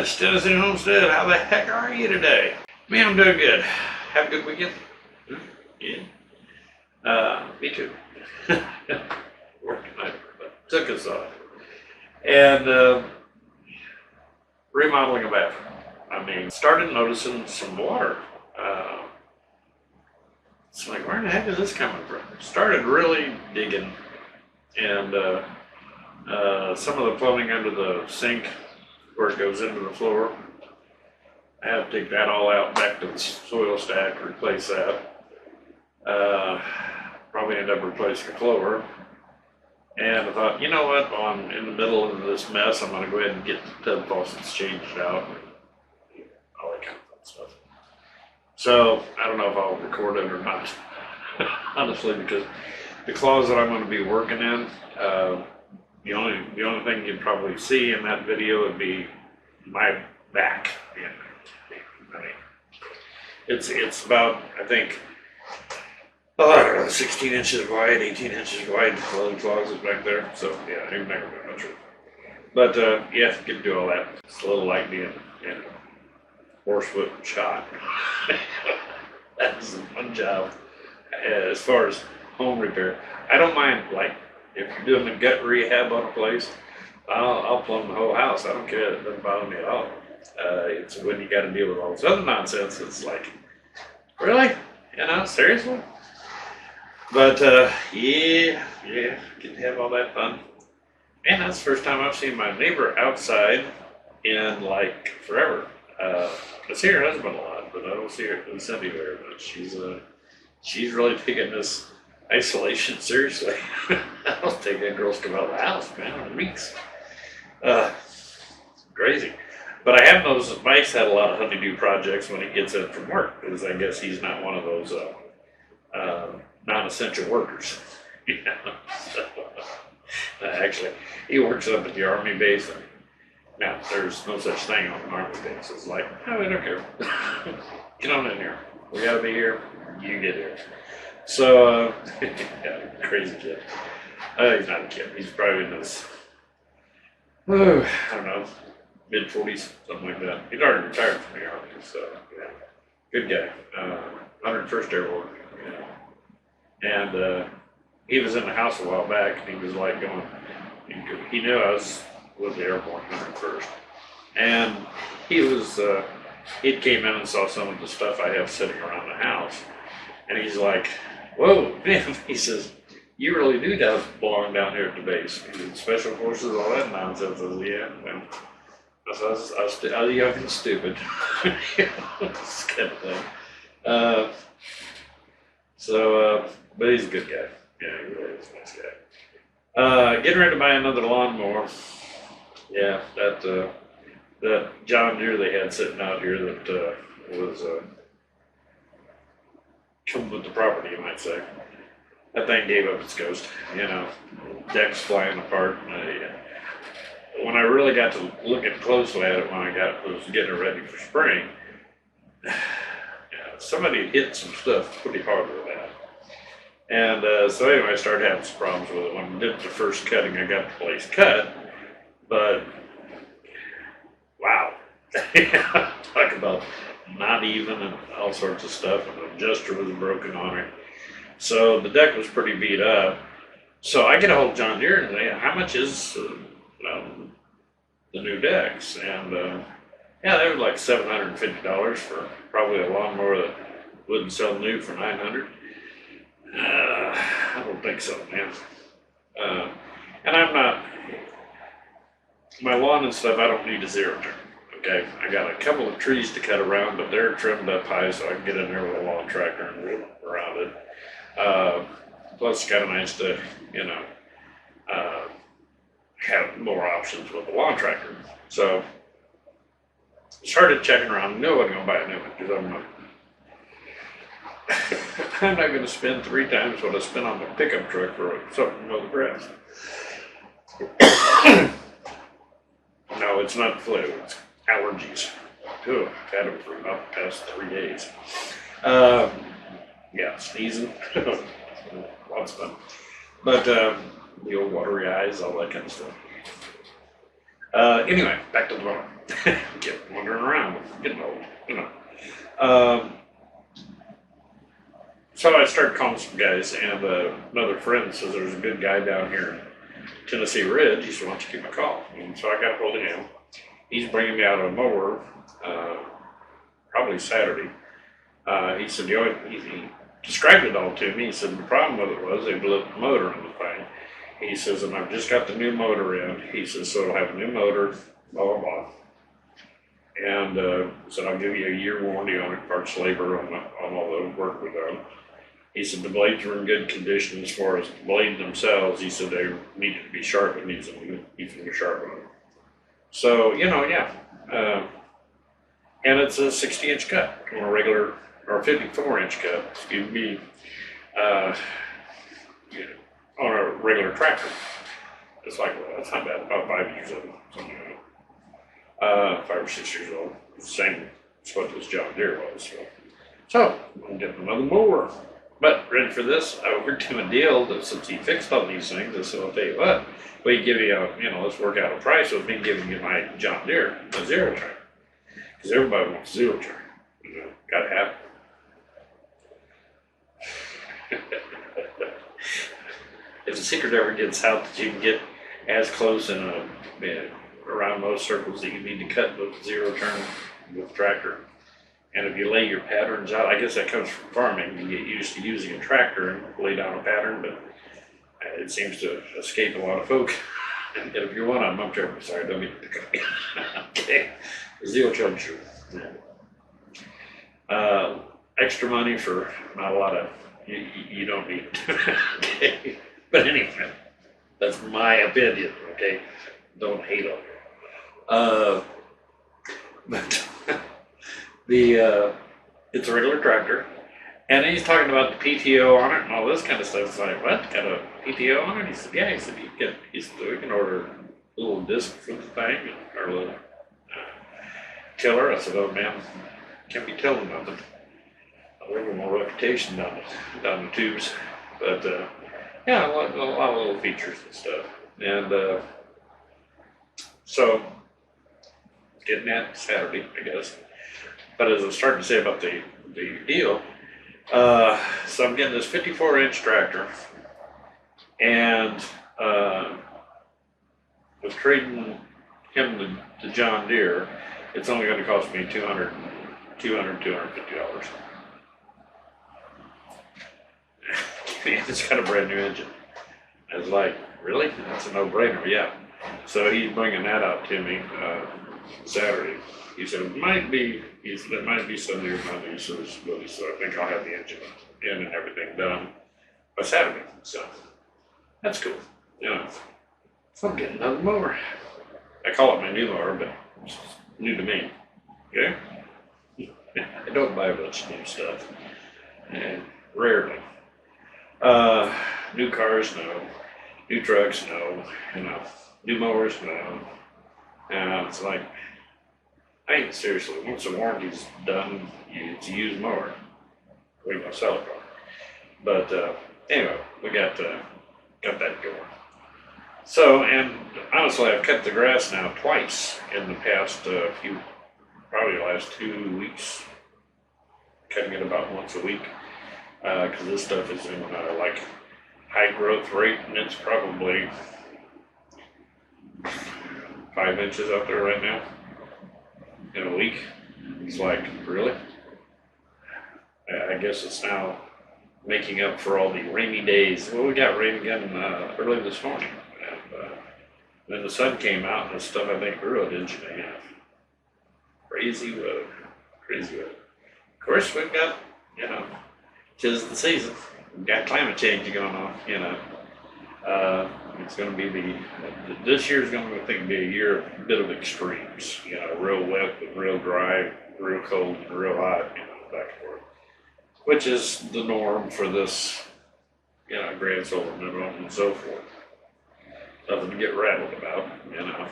much, Tennessee Homestead. How the heck are you today? Man, I'm doing good. Have a good weekend? Yeah. Me too. Working night, but took us off. And remodeling a bathroom. I mean, started noticing some water. It's like, where the heck is this coming from? Started really digging, and some of the plumbing under the sink where it goes into the floor, I had to take that all out back to the soil stack, replace that. Probably end up replacing the floor. And I thought, you know what, while I'm in the middle of this mess, I'm going to go ahead and get the tub faucets changed out and all that kind of fun stuff. So I don't know if I'll record it or not, honestly, because the closet I'm going to be working in, the only thing you'd probably see in that video would be my back. Yeah. I mean, it's about, I think, I don't know, 16 inches wide, 18 inches wide closet back there. So yeah, I've never been much of it. But yeah, get to do all that. It's a little like being in a horsefoot shot. That's a fun job. As far as home repair, I don't mind, like, if you're doing the gut rehab on a place, I'll plumb the whole house. I don't care. It doesn't bother me at all. It's when you got to deal with all this other nonsense. It's like, really? You know, seriously? But yeah, get to have all that fun. And that's the first time I've seen my neighbor outside in like forever. I see her husband a lot, but I don't see her Cindy very much. She's really taking this isolation seriously. I don't think that girl's come out of the house, man, in weeks. Crazy. But I have noticed that Mike's had a lot of honeydew projects when he gets in from work, because I guess he's not one of those non-essential workers. You know? So, actually, he works up at the Army base. And now, there's no such thing on an Army base. It's like, oh, I don't care. Get on in here. We gotta be here. You get here. So, yeah, crazy kid. He's not a kid. He's probably in his, I don't know, mid-40s, something like that. He's already retired from the Army, so, yeah. Good guy. 101st Airborne, you know. And he was in the house a while back, and he was like going, he knew I was with the Airborne 101st. And he came in and saw some of the stuff I have sitting around the house. And he's like, whoa, man, he says, you really do belong down here at the base. He said, Special Forces, all that nonsense. I said, yeah. And I was young and stupid. This kind of thing. But he's a good guy. Yeah, he really is a nice guy. Getting ready to buy another lawnmower. Yeah, that John Deere they had sitting out here that was come with the property, you might say. That thing gave up its ghost, you know, decks flying apart. When I really got to looking closely at it when I was getting it ready for spring, somebody hit some stuff pretty hard with that. And so anyway, I started having some problems with it. When I did the first cutting, I got the place cut, but wow. Talk about not even and all sorts of stuff, and the adjuster was broken on it. So the deck was pretty beat up. So I get a hold of John Deere and say, how much is the new decks? And yeah, they were like $750 for probably a lawnmower that wouldn't sell new for $900. I don't think so, man. And I'm not, my lawn and stuff, I don't need a zero turn. Okay, I got a couple of trees to cut around, but they're trimmed up high so I can get in there with a lawn tractor and root around it. Plus, it's kind of nice to, you know, have more options with the lawn tractor. So, started checking around. No, I wasn't going to buy a new one because I'm not going to spend 3 times what I spent on the pickup truck for something with the grass. No, it's not flu. It's allergies. I've had them for about the past 3 days. Yeah, sneezing. Lots of fun. But the old watery eyes, all that kind of stuff. Anyway, back to the lawn. Get wandering around, getting old, you know. Um, so I started calling some guys, and another friend says there's a good guy down here in Tennessee Ridge. He said, why don't you give him a call? And so I got hold of him. He's bringing me out a mower, probably Saturday. He said, he described it all to me. He said the problem with it was they blew up the motor on the thing. He says, and I've just got the new motor in. He says, so it'll have a new motor, blah, blah, blah. And said, I'll give you a year warranty on it, parts, labor, on all the work we've done. He said, the blades were in good condition as far as the blades themselves. He said they needed to be sharpened, needs some even to sharpen them. So, you know, yeah. And it's a 60-inch cut on a regular, or a 54-inch cut, excuse me, you know, on a regular tractor. It's like, well, that's not bad, about 5 years old, something like that. 5 or 6 years old. Same as what this John Deere was. So I'm getting another mower. But ready for this? I worked him a deal that since he fixed all these things, I said, I'll tell you what, we give you a, you know, let's work out a price with me giving you my John Deere, a zero turn. Because everybody wants zero turn. You know, gotta have it. If the secret ever gets out that you can get as close in around those circles that you need to cut with zero turn with the tractor, and if you lay your patterns out, I guess that comes from farming. You get used to using a tractor and lay down a pattern, but it seems to escape a lot of folk. And if you're one of them, I'm terribly sorry, don't mean to cut you. Okay, zero turn, sure. Yeah. Extra money for not a lot of, you don't need it. Okay. But anyway, that's my opinion, okay? Don't hate on it. But it's a regular tractor, and he's talking about the PTO on it and all this kind of stuff. It's like, what? Got a PTO on it? He said, yeah. He said, we can order a little disc for the thing, or a little tiller. I said, oh man, can't be telling nothing. A little more reputation down the tubes. But yeah, a lot of little features and stuff. And so, getting that Saturday, I guess. But as I was starting to say about the deal, so I'm getting this 54-inch tractor, and with trading him to John Deere, it's only going to cost me $250. It's got a brand new engine. I was like, really? That's a no-brainer, yeah. So he's bringing that out to me Saturday. He said, it might be Sunday or Monday, so I think I'll have the engine in and everything done by Saturday. So that's cool. You know, so I'm getting another mower. I call it my new mower, but it's new to me. Okay? I don't buy much new stuff. And rarely. New cars, no. New trucks, no. You know, new mowers, no. It's like, hey, seriously, once the warranty's done, it's a used mower. We're gonna sell a car. But anyway, we got that going. So, and honestly, I've cut the grass now twice in the past probably the last 2 weeks. Cutting it about once a week, because this stuff is in like high growth rate, and it's probably 5 inches out there right now. In a week. It's like, really? I guess it's now making up for all the rainy days. Well, we got rain again early this morning. And then the sun came out and the stuff I think grew an inch and a half. Crazy weather. Crazy weather. Of course, we've got, you know, 'tis the season. We've got climate change going on, you know. It's going to be this year's going to, I think, be a year of a bit of extremes. You know, real wet and real dry, real cold and real hot, you know, back and forth. Which is the norm for this, you know, grand solar minimum and so forth. Nothing to get rattled about, you know.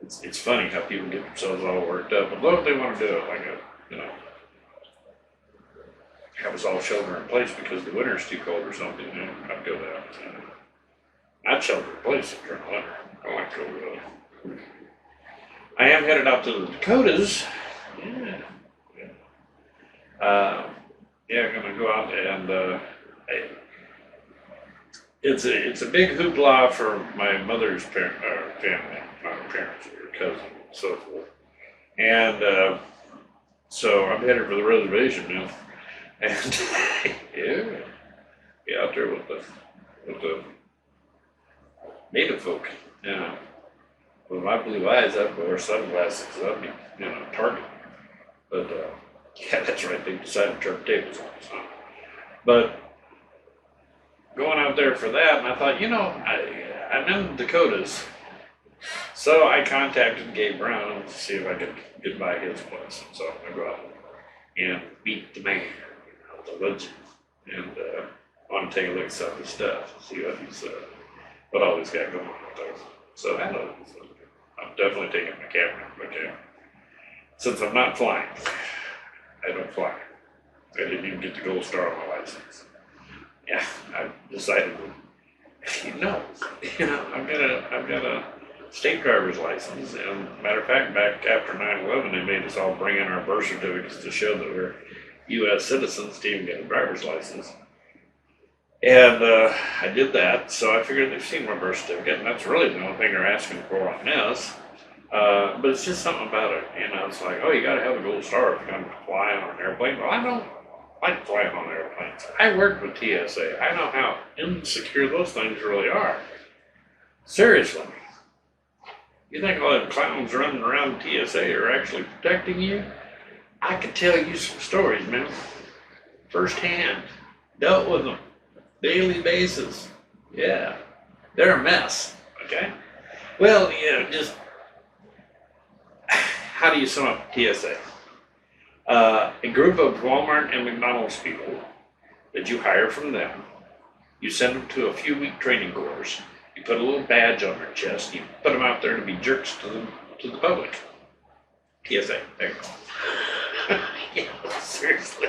It's funny how people get themselves all worked up. But what if they want to do it like a, you know, have us all shelter in place because the winter's too cold or something, you know, I'd go that. I'd shelter in place during the winter. I like cold weather. I am headed out to the Dakotas. Yeah. Yeah, gonna go out and it's a big hoopla for my mother's family, my parents, or cousin, and so forth. And so I'm headed for the reservation now, and yeah, out there with the native folk. With my blue eyes, I'd wear sunglasses because I'd be, target. But yeah, that's right. They decided to turn tables on us. Huh? But going out there for that, and I thought, I'm in the Dakotas, so I contacted Gabe Brown to see if I could get by his place. And so I go out and meet the man, the legend, and want to take a look at some of his stuff, see what all he's got going on out there. So I know I'm definitely taking my camera if I can. Since I'm not flying, I don't fly. I didn't even get the gold star on my license. Yeah, I decided I've got a state driver's license, and matter of fact, back after 9/11, they made us all bring in our birth certificates to show that we're U.S. citizens to even get a driver's license. And I did that, so I figured they've seen my birth certificate, and that's really the only thing they're asking for on this. But it's just something about it, it's like, oh, you got to have a gold star if you're going to fly on an airplane. Well, I don't like flying on airplanes. I worked with TSA. I know how insecure those things really are. Seriously. You think all the clowns running around TSA are actually protecting you? I could tell you some stories, man. Firsthand. Dealt with them. Daily basis. Yeah. They're a mess. Okay? Well, just how do you sum up TSA? A group of Walmart and McDonald's people that you hire from them. You send them to a few-week training course. You put a little badge on their chest. You put them out there to be jerks to the public. TSA. There you go. Yeah, seriously.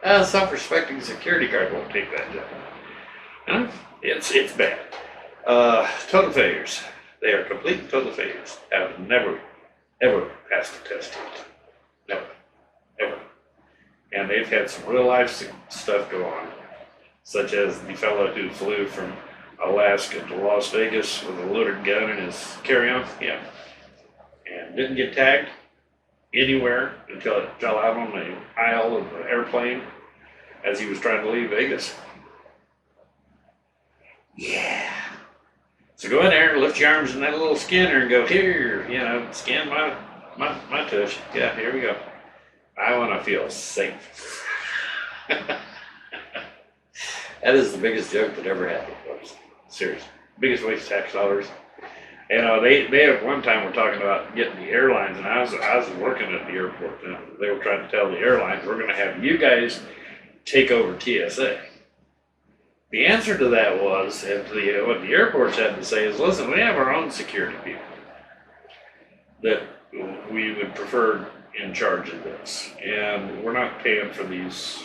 A self-respecting security guard won't take that job. Huh? It's bad. Total failures. They are complete and total failures. Have never, ever passed the test yet. Never. Ever. And they've had some real life stuff go on, such as the fellow who flew from Alaska to Las Vegas with a loaded gun in his carry-on. Yeah. And didn't get tagged anywhere until it fell out on the aisle of the airplane as he was trying to leave Vegas. Yeah. So go in there and lift your arms in that little scanner and go, here, scan my tush. Yeah, here we go. I want to feel safe. That is the biggest joke that ever happened, folks. Seriously. Biggest waste of tax dollars. They at one time were talking about getting the airlines, and I was working at the airport, and they were trying to tell the airlines, we're going to have you guys take over TSA. The answer to that was, what the airports had to say is, listen, we have our own security people that we would prefer in charge of this, and we're not paying for these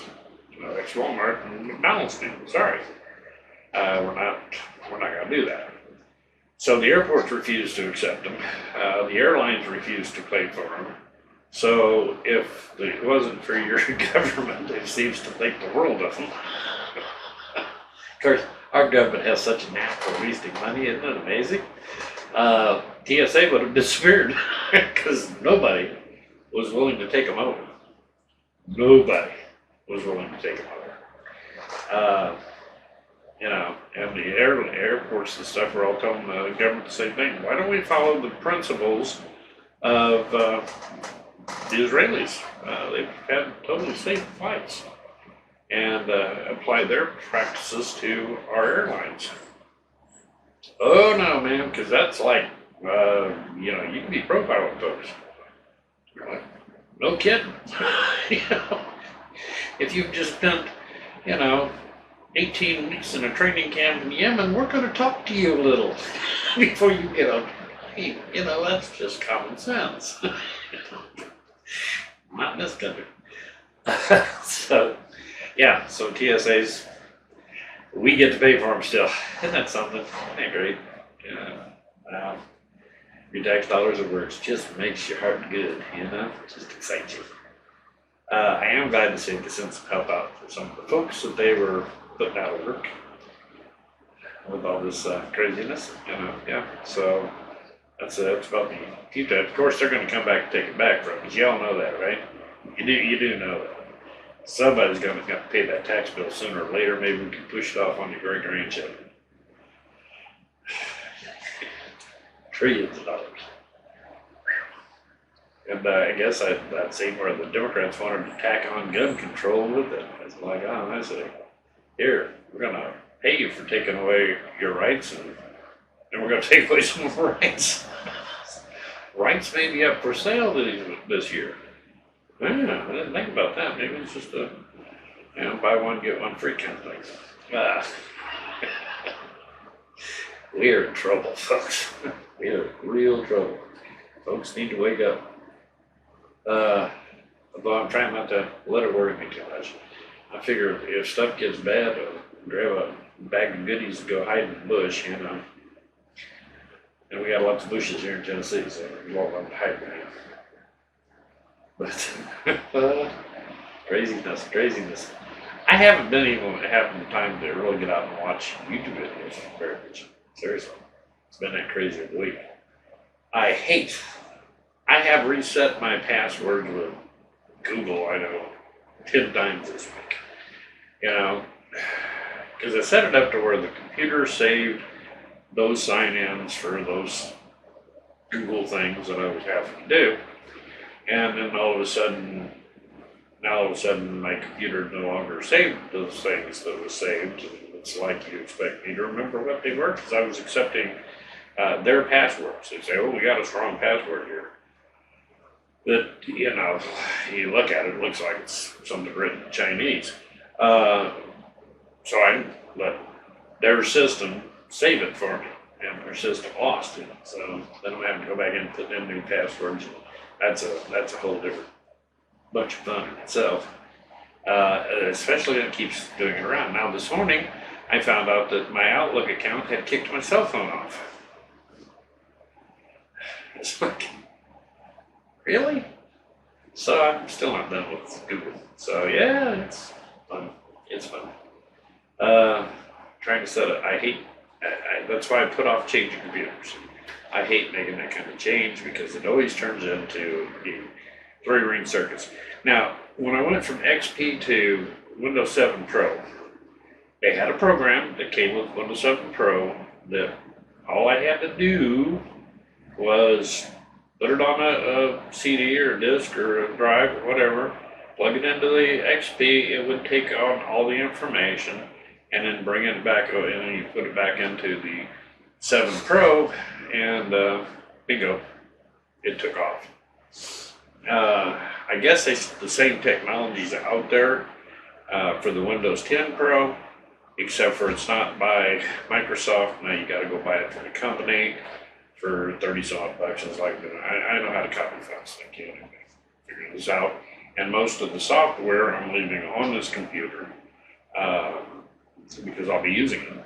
ex-Walmart and McDonald's people. Sorry, we're not going to do that. So the airports refused to accept them. The airlines refused to pay for them. So if it wasn't for your government, it seems to think the world of them. Of course, our government has such a knack for wasting money, isn't it amazing? TSA would have disappeared because nobody was willing to take them over. Nobody was willing to take them over. And the airports and stuff are all telling the government the same thing. Why don't we follow the principles of the Israelis? They've had totally safe flights and apply their practices to our airlines. Oh no, man, because that's like, you can be profiling folks. Really? No kidding. If you've just spent, 18 weeks in a training camp in Yemen, we're going to talk to you a little before you get on the plane. That's just common sense. Not in this country. So TSAs, we get to pay for them still. Isn't that something? Ain't great. Your tax dollars at work just makes your heart good, you know, just excites you. I am glad to see they sent some help out for some of the folks that they were putting out of work with all this craziness, you know, yeah. So that's about the keep that. Of course, they're going to come back and take it back from us. Y'all know that, right? You do know that. Somebody's going to have to pay that tax bill sooner or later. Maybe we can push it off on your great grandchildren. Trillions of dollars. And I guess I'd seen where the Democrats wanted to tack on gun control with it. It's like, oh, I said, here, we're going to pay you for taking away your rights, and we're going to take away some more rights. Rights may be up for sale this year. Yeah, I didn't think about that. Maybe it's just a, buy one, get one free kind of thing. We're in trouble, folks. We are in real trouble. Folks need to wake up. Although I'm trying not to let it worry me too much. I figure if stuff gets bad, I'll grab a bag of goodies and go hide in the bush, you know. And we got lots of bushes here in Tennessee, so we won't let them hide there. But craziness. I haven't been able to have the time to really get out and watch YouTube videos very much. Seriously. It's been that crazy of a week. I have reset my password with Google, I know, 10 times this week. You know, because I set it up to where the computer saved those sign-ins for those Google things that I was having to do. And then all of a sudden, my computer no longer saved those things that was saved. It's like you expect me to remember what they were, because I was accepting their passwords. They say, oh, we got a strong password here. That, you look at it, it looks like it's something written in Chinese. So I let their system save it for me, and their system lost it. So then I'm having to go back in and put in new passwords. That's a whole different bunch of fun in itself. Especially when it keeps doing it around. Now this morning, I found out that my Outlook account had kicked my cell phone off. It's like, really? So I'm still not done with Google. So yeah, it's fun. It's fun. Trying to set it. That's why I put off changing computers. I hate making that kind of change because it always turns into three-ring circus. Now, when I went from XP to Windows 7 Pro, they had a program that came with Windows 7 Pro that all I had to do was put it on a CD or a disc or a drive or whatever, plug it into the XP, it would take on all the information and then bring it back, and then you put it back into the 7 Pro, and bingo, it took off. I guess the same technology's out there for the Windows 10 Pro, except for it's not by Microsoft. Now you got to go buy it from the company for 30-some bucks. It's like, I know how to copy files. I can't figure this out. And most of the software I'm leaving on this computer because I'll be using it.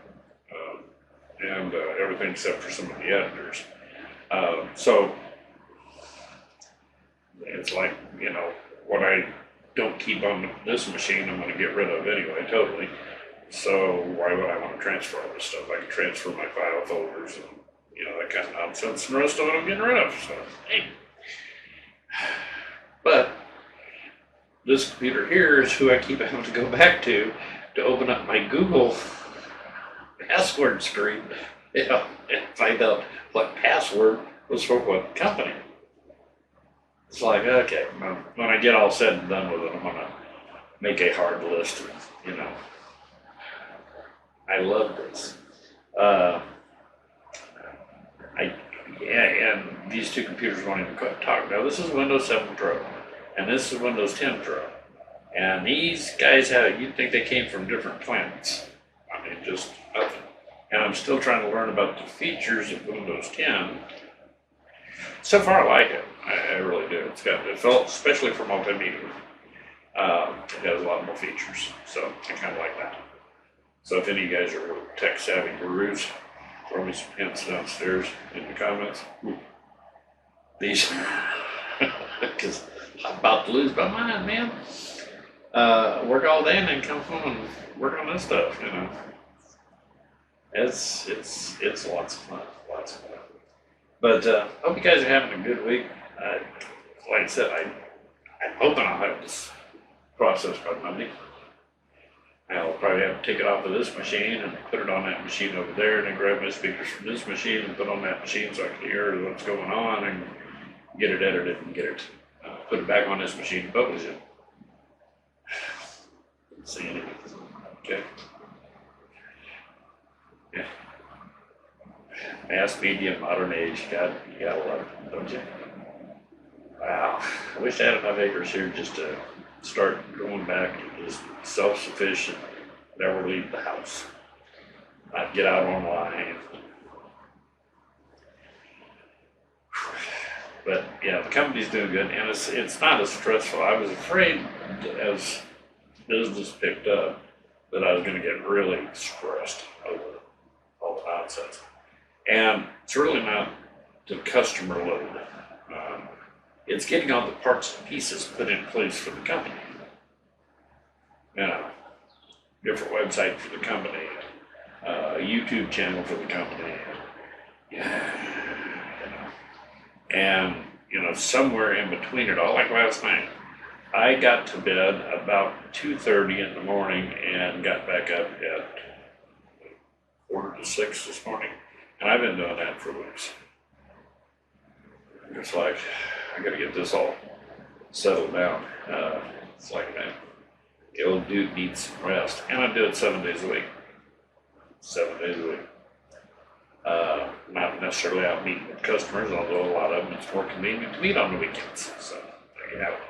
And everything except for some of the editors. So it's like, what I don't keep on this machine, I'm going to get rid of anyway, totally. So why would I want to transfer all this stuff? I can transfer my file folders and, that kind of nonsense, and the rest of it I'm getting rid of. So, hey. But this computer here is who I keep having to go back to open up my Google password screen, and find out what password was for what company. It's like, okay, when I get all said and done with it, I'm gonna make a hard list. I love this. And these two computers won't even talk. Now this is Windows 7 Pro, and this is Windows 10 Pro, and these guys you'd think they came from different planets. I mean, just nothing. And I'm still trying to learn about the features of Windows 10. So far, I like it. I really do. It felt, especially for multimedia, it has a lot more features. So I kind of like that. So if any of you guys are tech savvy gurus, throw me some hints downstairs in the comments. these, because I'm about to lose my mind, man. Work all day and then come home and work on this stuff, you know. It's lots of fun, lots of fun. But hope you guys are having a good week. Like I said, I'm hoping I'll have this process by Monday. I'll probably have to take it off of this machine and put it on that machine over there, and then grab my speakers from this machine and put on that machine so I can hear what's going on and get it edited and get it, put it back on this machine and publish it. See anything. Okay. Yeah. Mass media, modern age, you gotta love it, don't you? Wow. I wish I had enough acres here just to start going back to just self-sufficient, never leave the house. I'd get out online. But yeah, the company's doing good, and it's not as stressful. I was afraid as business picked up that I was going to get really stressed over all the nonsense. And it's really not the customer load. It's getting all the parts and pieces put in place for the company. You know, different website for the company, a YouTube channel for the company. Yeah, you know. And, you know, somewhere in between it all, like last night, I got to bed about 2:30 in the morning and got back up at 5:45 this morning. And I've been doing that for weeks. It's like, I gotta get this all settled down. It's like, man, the old dude needs some rest. And I do it 7 days a week. 7 days a week. Not necessarily out meeting with customers, although a lot of them it's more convenient to meet on the weekends. So there you have it.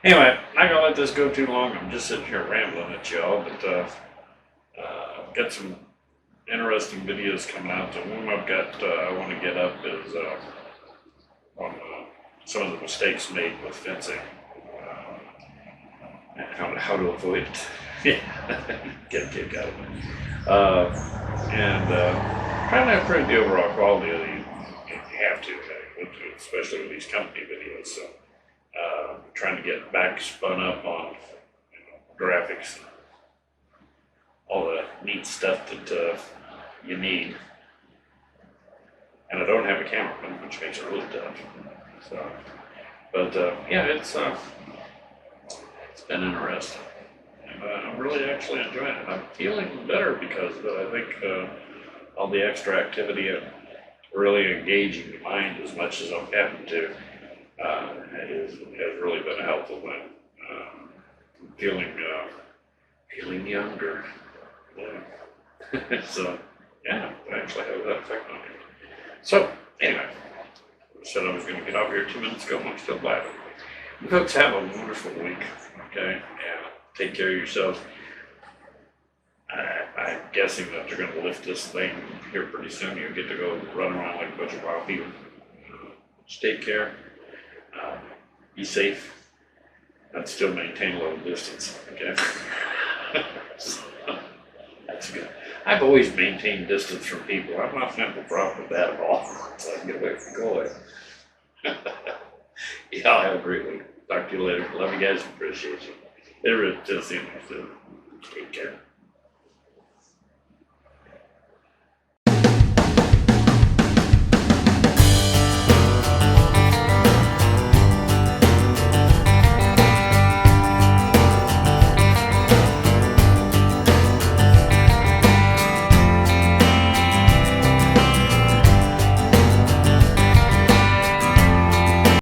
Anyway, I'm not gonna let this go too long. I'm just sitting here rambling at y'all, but I've got some interesting videos coming out. The one I've got I want to get up is on some of the mistakes made with fencing and how to avoid it. Yeah, get a kick out of it. And trying to improve the overall quality of these. You have to, especially with these company videos. So trying to get back spun up on graphics and all the neat stuff that you need. And I don't have a cameraman, which makes it really tough. So, but yeah, it's been interesting. And I'm really actually enjoying it. I'm feeling better because of it. I think all the extra activity and really engaging the mind as much as I'm having to has really been a helpful thing. Feeling younger. Yeah. So, yeah, it actually has that effect on me. So, anyway, I said I was going to get off here 2 minutes ago, and I'm still glad. You folks have a wonderful week, okay? And take care of yourselves. I'm guessing that they're going to lift this thing here pretty soon. You'll get to go run around like a bunch of wild people. Just take care. Be safe. And still maintain a little distance, okay? So, that's good. I've always maintained distance from people. I'm not having a problem with that at all. So I can get away from going. Y'all have a great week. Talk to you later. Love you guys. Appreciate you. It really does seem like to take care.